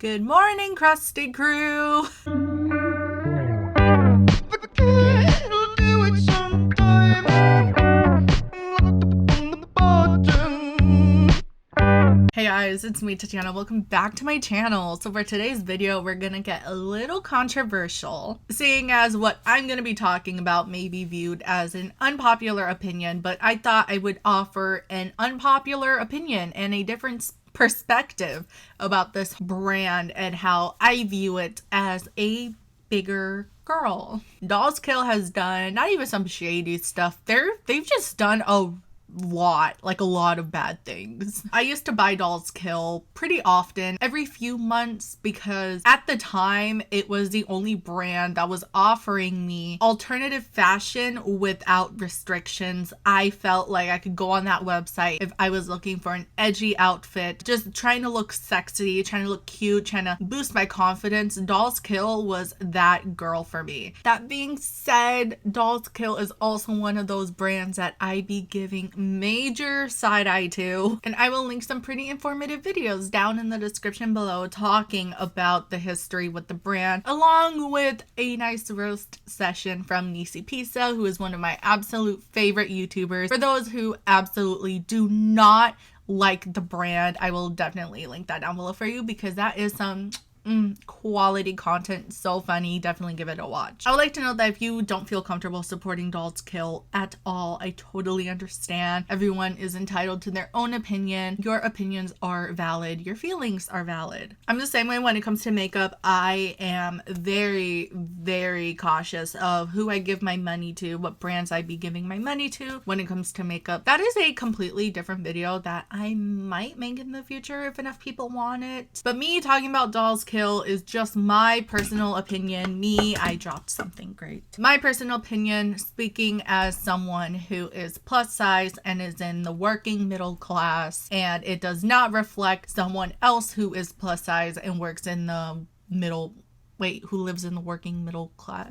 Good morning, Krusty Crew! Hey guys, it's me, Tatiana. Welcome back to my channel. So for today's video, we're gonna get a little controversial, seeing as what I'm gonna be talking about may be viewed as an unpopular opinion, but I thought I would offer an unpopular opinion and a different perspective about this brand and how I view it as a bigger girl. Dollskill has done not even some shady stuff. They've just done a lot of bad things. I used to buy Dollskill pretty often, every few months, because at the time it was the only brand that was offering me alternative fashion without restrictions. I felt like I could go on that website if I was looking for an edgy outfit, just trying to look sexy, trying to look cute, trying to boost my confidence. Dollskill was that girl for me. That being said, Dollskill is also one of those brands that I be giving major side eye to, and I will link some pretty informative videos down in the description below talking about the history with the brand, along with a nice roast session from Nisi Pizza, who is one of my absolute favorite YouTubers. For those who absolutely do not like the brand, I will definitely link that down below for you, because that is some quality content. So funny. Definitely give it a watch. I would like to note that if you don't feel comfortable supporting Dollskill at all, I totally understand. Everyone is entitled to their own opinion. Your opinions are valid. Your feelings are valid. I'm the same way when it comes to makeup. I am very, very cautious of who I give my money to, what brands I be giving my money to when it comes to makeup. That is a completely different video that I might make in the future if enough people want it. But me talking about Dollskill is just my personal opinion. I dropped something great. My personal opinion, speaking as someone who is plus size and is in the working middle class, and it does not reflect someone else who is plus size and works in the who lives in the working middle class.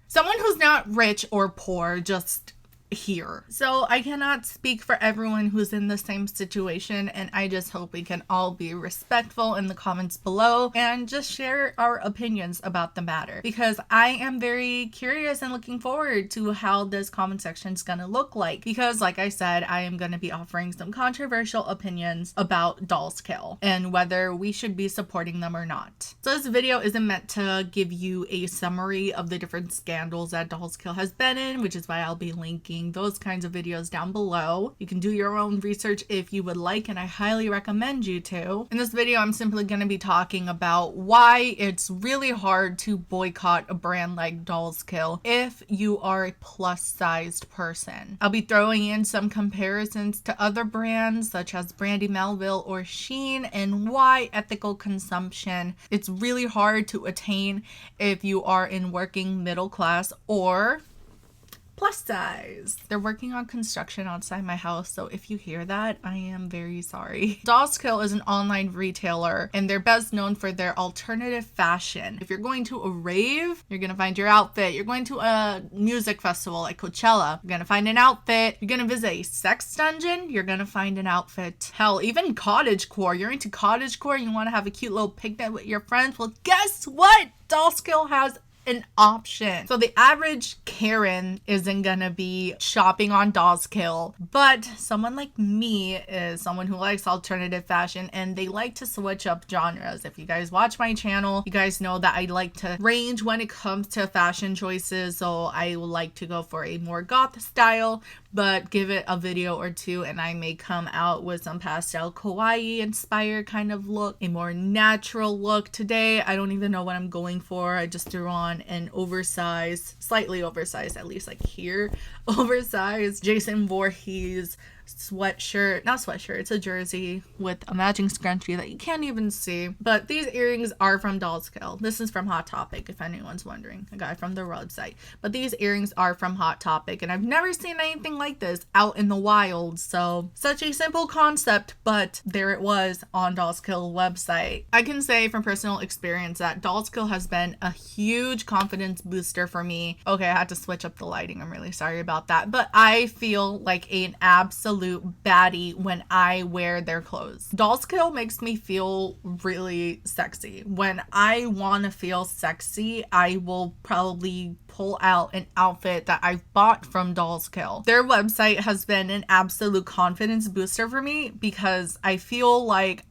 Someone who's not rich or poor, just here. So I cannot speak for everyone who's in the same situation, and I just hope we can all be respectful in the comments below and just share our opinions about the matter, because I am very curious and looking forward to how this comment section is gonna look like, because like I said, I am going to be offering some controversial opinions about Dollskill and whether we should be supporting them or not. So this video isn't meant to give you a summary of the different scandals that Dollskill has been in, which is why I'll be linking those kinds of videos down below. You can do your own research if you would like, and I highly recommend you to. In this video, I'm simply going to be talking about why it's really hard to boycott a brand like Dollskill if you are a plus-sized person. I'll be throwing in some comparisons to other brands such as Brandy Melville or Shein, and why ethical consumption it's really hard to attain if you are in working middle class or plus size. They're working on construction outside my house, so if you hear that, I am very sorry. Dollskill is an online retailer, and they're best known for their alternative fashion. If you're going to a rave, you're gonna find your outfit. You're going to a music festival like Coachella, you're gonna find an outfit. You're gonna visit a sex dungeon, you're gonna find an outfit. Hell, even cottagecore. You're into cottagecore, you wanna have a cute little picnic with your friends, well, guess what? Dollskill has an option. So the average Karen isn't gonna be shopping on Dollskill, but someone like me is someone who likes alternative fashion, and they like to switch up genres. If you guys watch my channel, you guys know that I like to range when it comes to fashion choices. So I would like to go for a more goth style, but give it a video or two and I may come out with some pastel kawaii inspired kind of look, a more natural look. Today I don't even know what I'm going for. I just threw on an oversized, slightly oversized, at least like here, oversized Jason Voorhees sweatshirt, not sweatshirt, it's a jersey with a matching scrunchie that you can't even see. But these earrings are from Dollskill. This is from Hot Topic, if anyone's wondering. I got it from their website. But these earrings are from Hot Topic, and I've never seen anything like this out in the wild. So such a simple concept, but there it was on Dollskill website. I can say from personal experience that Dollskill has been a huge confidence booster for me. Okay, I had to switch up the lighting. I'm really sorry about that. But I feel like an absolute absolute baddie when I wear their clothes. Dollskill makes me feel really sexy. When I want to feel sexy, I will probably pull out an outfit that I've bought from Dollskill. Their website has been an absolute confidence booster for me because I feel like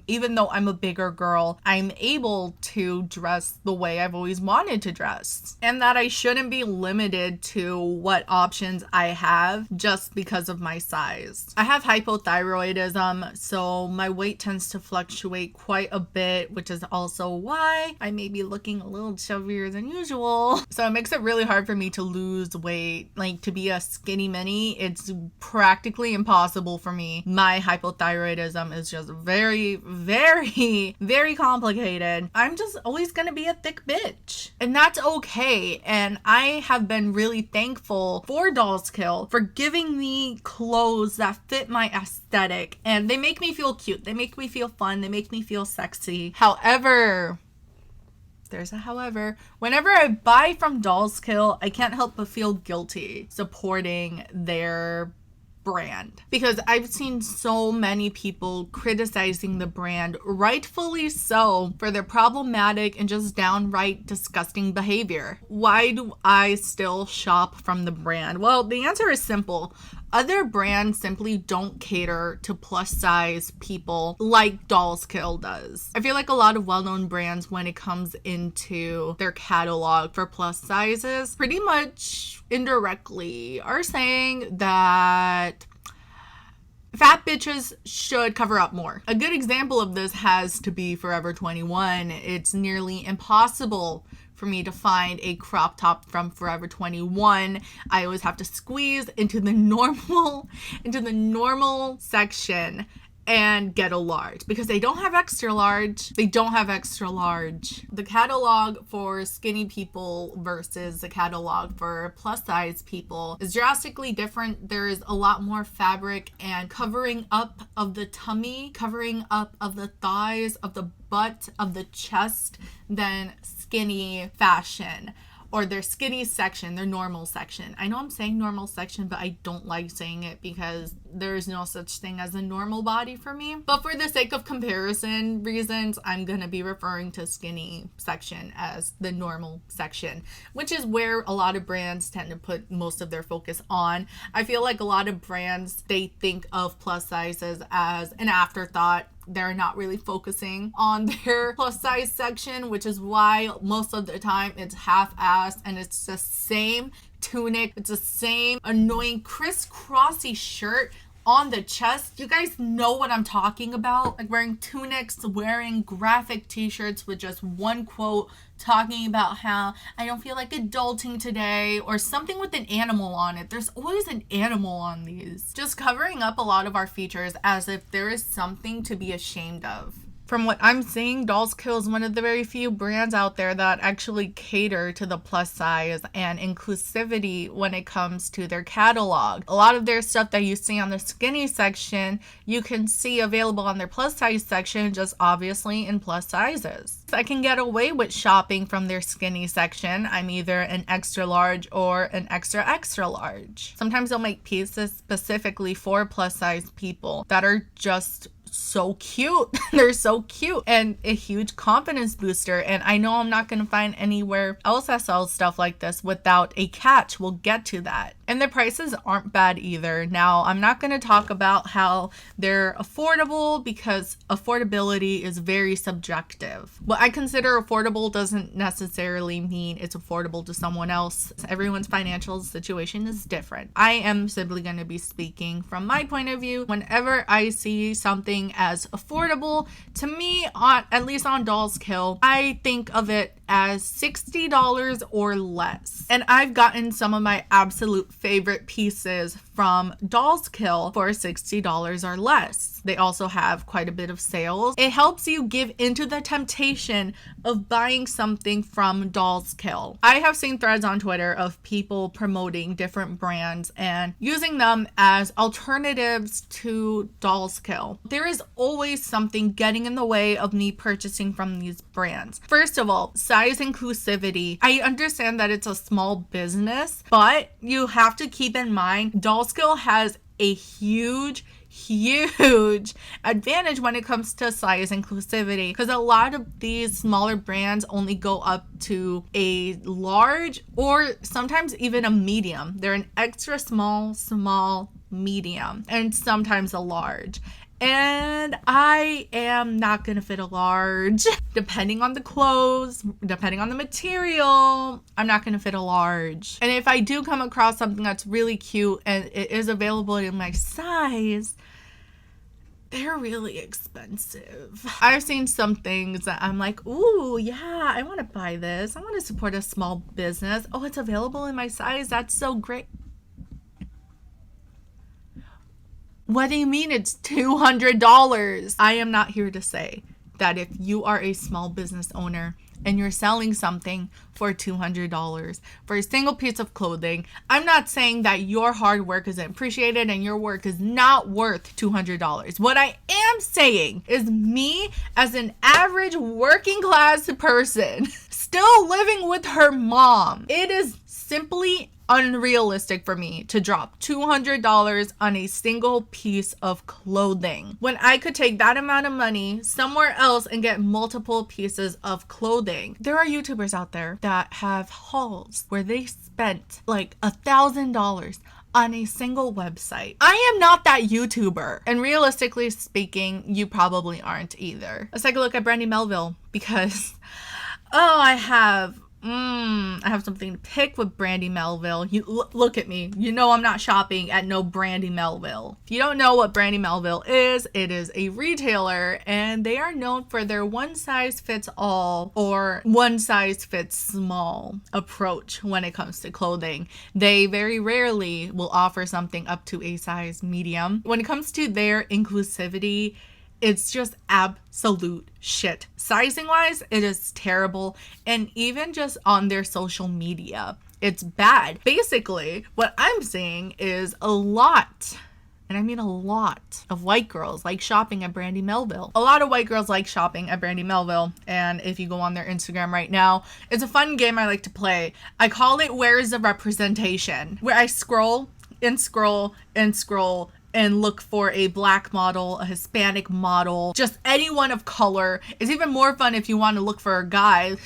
even though I'm a bigger girl, I'm able to dress the way I've always wanted to dress. And that I shouldn't be limited to what options I have just because of my size. I have hypothyroidism, so my weight tends to fluctuate quite a bit, which is also why I may be looking a little chubbier than usual. So it makes it really hard for me to lose weight. Like, to be a skinny mini, it's practically impossible for me. My hypothyroidism is just very, very, very complicated. I'm just always gonna be a thick bitch, and that's okay. And I have been really thankful for Dollskill for giving me clothes that fit my aesthetic, and they make me feel cute, they make me feel fun, they make me feel sexy. However, there's a however. Whenever I buy from Dollskill, I can't help but feel guilty supporting their brand, because I've seen so many people criticizing the brand, rightfully so, for their problematic and just downright disgusting behavior. Why do I still shop from the brand? Well, the answer is simple. Other brands simply don't cater to plus size people like Dollskill does. I feel like a lot of well-known brands, when it comes into their catalog for plus sizes, pretty much indirectly are saying that fat bitches should cover up more. A good example of this has to be Forever 21. It's nearly impossible for me to find a crop top from Forever 21. I always have to squeeze into the normal section and get a large, because they don't have extra large. They don't have extra large. The catalog for skinny people versus the catalog for plus size people is drastically different. There is a lot more fabric and covering up of the tummy, covering up of the thighs, of the butt, of the chest than skinny fashion, or their skinny section, their normal section. I know I'm saying normal section, but I don't like saying it because there's no such thing as a normal body for me. But for the sake of comparison reasons, I'm gonna be referring to skinny section as the normal section, which is where a lot of brands tend to put most of their focus on. I feel like a lot of brands, they think of plus sizes as an afterthought. They're not really focusing on their plus size section, which is why most of the time it's half-assed and it's the same tunic, it's the same annoying crisscrossy shirt on the chest. You guys know what I'm talking about. Like wearing tunics, wearing graphic t-shirts with just one quote talking about how I don't feel like adulting today, or something with an animal on it. There's always an animal on these. Just covering up a lot of our features as if there is something to be ashamed of. From what I'm seeing, Dollskill is one of the very few brands out there that actually cater to the plus size and inclusivity when it comes to their catalog. A lot of their stuff that you see on the skinny section, you can see available on their plus size section, just obviously in plus sizes. I can get away with shopping from their skinny section. I'm either an extra large or an extra large. Sometimes they'll make pieces specifically for plus size people that are just so cute. They're so cute and a huge confidence booster. And I know I'm not going to find anywhere else that sells stuff like this without a catch. We'll get to that. And the prices aren't bad either. Now, I'm not going to talk about how they're affordable because affordability is very subjective. What I consider affordable doesn't necessarily mean it's affordable to someone else. Everyone's financial situation is different. I am simply going to be speaking from my point of view. Whenever I see something as affordable, to me, at least on Dollskill, I think of it as $60 or less. And I've gotten some of my absolute favorite pieces from Dollskill for $60 or less. They also have quite a bit of sales. It helps you give into the temptation of buying something from Dollskill. I have seen threads on Twitter of people promoting different brands and using them as alternatives to Dollskill. There is always something getting in the way of me purchasing from these brands. First of all, size inclusivity. I understand that it's a small business, but you have to keep in mind Dollskill has a huge advantage when it comes to size inclusivity, because a lot of these smaller brands only go up to a large or sometimes even a medium. They're an extra small, medium, and sometimes a large. And I am not gonna fit a large. Depending on the clothes, depending on the material, I'm not gonna fit a large. And if I do come across something that's really cute and it is available in my size, they're really expensive. I've seen some things that I'm like, ooh, yeah, I want to buy this. I want to support a small business. Oh, it's available in my size. That's so great. What do you mean it's $200? I am not here to say that if you are a small business owner and you're selling something for $200 for a single piece of clothing, I'm not saying that your hard work isn't appreciated and your work is not worth $200. What I am saying is, me as an average working class person still living with her mom, it is simply unrealistic for me to drop $200 on a single piece of clothing when I could take that amount of money somewhere else and get multiple pieces of clothing. There are YouTubers out there that have hauls where they spent like $1,000 on a single website. I am not that YouTuber, and realistically speaking, you probably aren't either. Let's take a look at Brandy Melville, because I have something to pick with Brandy Melville. You look at me. You know I'm not shopping at no Brandy Melville. If you don't know what Brandy Melville is, it is a retailer, and they are known for their one size fits all or one size fits small approach when it comes to clothing. They very rarely will offer something up to a size medium. When it comes to their inclusivity, it's just absolute shit. Sizing wise, it is terrible. And even just on their social media, it's bad. Basically, what I'm seeing is a lot, and I mean a lot, of white girls like shopping at Brandy Melville. A lot of white girls like shopping at Brandy Melville. And if you go on their Instagram right now, it's a fun game I like to play. I call it Where's the Representation, where I scroll and scroll and scroll and look for a black model, a Hispanic model, just anyone of color. It's even more fun if you want to look for a guy.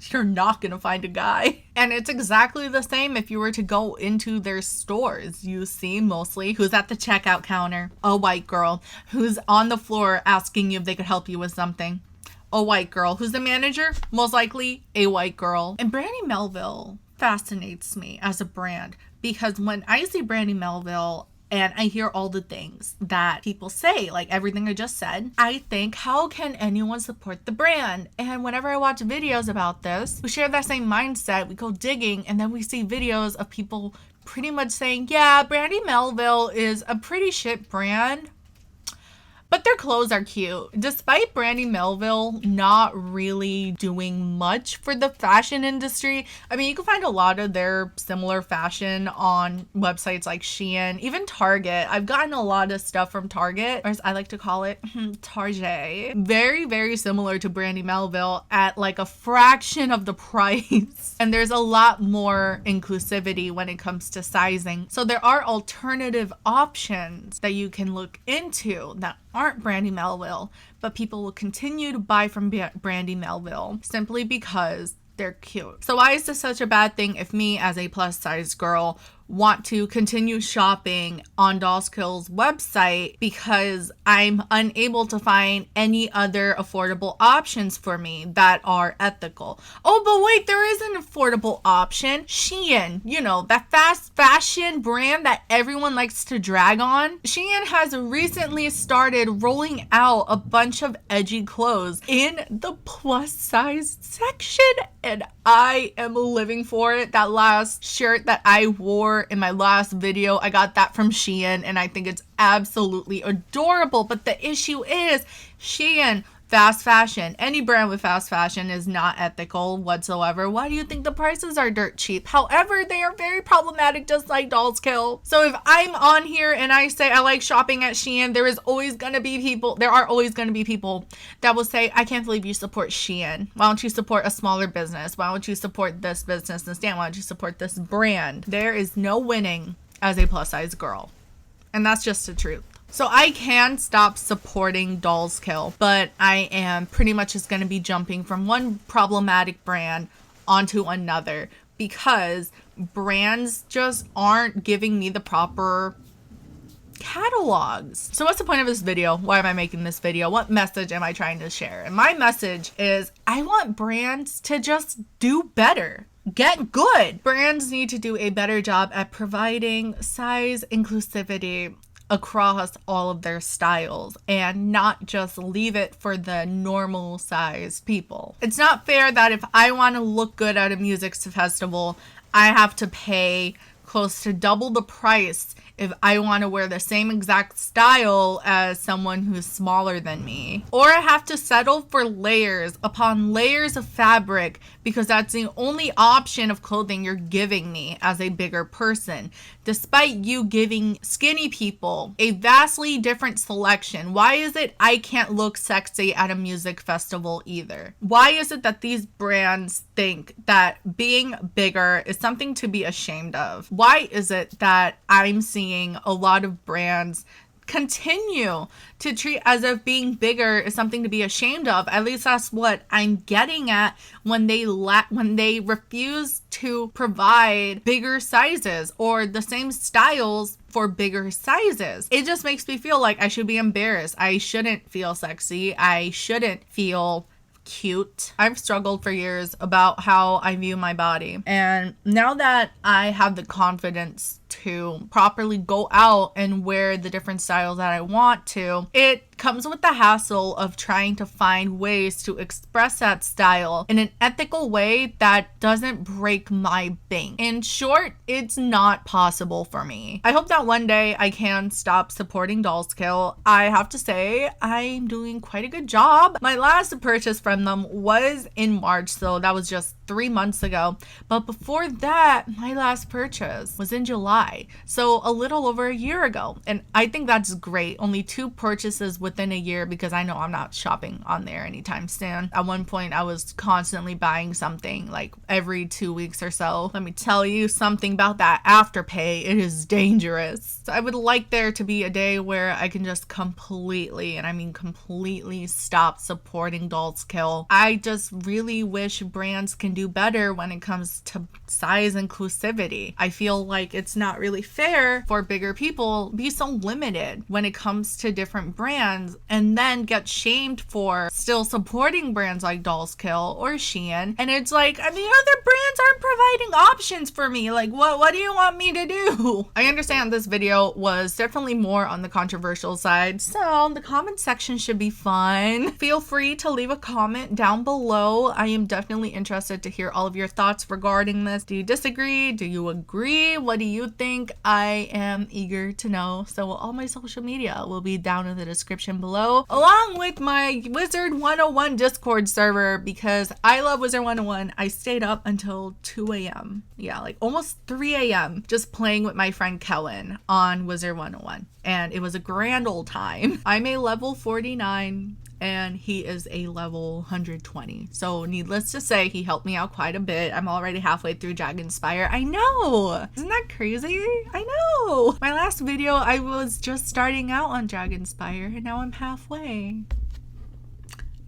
You're not gonna find a guy. And it's exactly the same if you were to go into their stores. You see mostly who's at the checkout counter, a white girl. Who's on the floor asking you if they could help you with something, a white girl. Who's the manager? Most likely a white girl. And Brandy Melville fascinates me as a brand, because when I see Brandy Melville and I hear all the things that people say, like everything I just said, I think, how can anyone support the brand? And whenever I watch videos about this, we share that same mindset. We go digging, and then we see videos of people pretty much saying, yeah, Brandy Melville is a pretty shit brand, but their clothes are cute. Despite Brandy Melville not really doing much for the fashion industry, I mean, you can find a lot of their similar fashion on websites like Shein, even Target. I've gotten a lot of stuff from Target, or as I like to call it, Target. Very, very similar to Brandy Melville at like a fraction of the price. And there's a lot more inclusivity when it comes to sizing. So there are alternative options that you can look into that aren't Brandy Melville, but people will continue to buy from Brandy Melville simply because they're cute. So why is this such a bad thing if me, as a plus size girl, want to continue shopping on Dollskill's website because I'm unable to find any other affordable options for me that are ethical? Oh, but wait, there is an affordable option. Shein, you know, that fast fashion brand that everyone likes to drag on. Shein has recently started rolling out a bunch of edgy clothes in the plus size section, and I am living for it. That last shirt that I wore in my last video, I got that from Shein, and I think it's absolutely adorable. But the issue is, Shein, fast fashion, any brand with fast fashion is not ethical whatsoever. Why do you think the prices are dirt cheap? However, they are very problematic, just like Dollskill. So if I'm on here and I say I like shopping at Shein, there are always going to be people that will say, I can't believe you support Shein. Why don't you support a smaller business? Why don't you support this business instead? Why don't you support this brand? There is no winning as a plus size girl. And that's just the truth. So I can stop supporting Dollskill, but I am pretty much just going to be jumping from one problematic brand onto another because brands just aren't giving me the proper catalogs. So what's the point of this video? Why am I making this video? What message am I trying to share? And my message is I want brands to just do better. Get good. Brands need to do a better job at providing size inclusivity across all of their styles and not just leave it for the normal size people. It's not fair that if I want to look good at a music festival, I have to pay close to double the price if I want to wear the same exact style as someone who's smaller than me. Or I have to settle for layers upon layers of fabric because that's the only option of clothing you're giving me as a bigger person. Despite you giving skinny people a vastly different selection, why is it I can't look sexy at a music festival either? Why is it that these brands think that being bigger is something to be ashamed of? Why is it that I'm seeing a lot of brands continue to treat as if being bigger is something to be ashamed of? At least that's what I'm getting at when they refuse to provide bigger sizes or the same styles for bigger sizes. It just makes me feel like I should be embarrassed. I shouldn't feel sexy. I shouldn't feel cute. I've struggled for years about how I view my body. And now that I have the confidence to properly go out and wear the different styles that I want to, it comes with the hassle of trying to find ways to express that style in an ethical way that doesn't break my bank. In short, it's not possible for me. I hope that one day I can stop supporting Dollskill. I have to say, I'm doing quite a good job. My last purchase from them was in March, so that was just 3 months ago. But before that, my last purchase was in July, so a little over a year ago. And I think that's great. Only 2 purchases within a year because I know I'm not shopping on there anytime soon. At one point, I was constantly buying something like every 2 weeks or so. Let me tell you something about that Afterpay. It is dangerous. So I would like there to be a day where I can just completely, and I mean completely, stop supporting Dollskill. I just really wish brands can do better when it comes to size inclusivity. I feel like it's not really fair for bigger people be so limited when it comes to different brands and then get shamed for still supporting brands like Dollskill or Shein. And it's like, and the other brands aren't providing options for me. Like, what do you want me to do? I understand this video was definitely more on the controversial side, so the comment section should be fun. Feel free to leave a comment down below. I am definitely interested to hear all of your thoughts regarding this. Do you disagree? Do you agree? What do you think? I am eager to know. So all my social media will be down in the description below, along with my Wizard 101 Discord server, because I love Wizard 101. I stayed up until 2 a.m. Yeah, like almost 3 a.m. just playing with my friend Kellen on Wizard 101. And it was a grand old time. I'm a level 49 and he is a level 120. So needless to say, he helped me out quite a bit. I'm already halfway through Dragonspire. I know! Isn't that crazy? I know! My last video, I was just starting out on Dragonspire and now I'm halfway.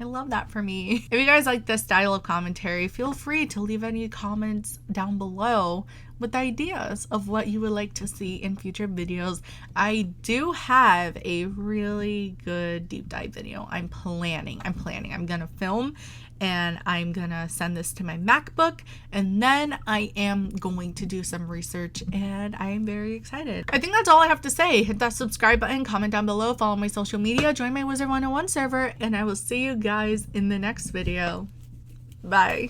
I love that for me. If you guys like this style of commentary, feel free to leave any comments down below with ideas of what you would like to see in future videos. I do have a really good deep dive video. I'm planning. I'm gonna film and I'm gonna send this to my MacBook, and then I am going to do some research, and I am very excited. I think that's all I have to say. Hit that subscribe button, comment down below, follow my social media, join my Wizard 101 server, and I will see you guys in the next video. Bye.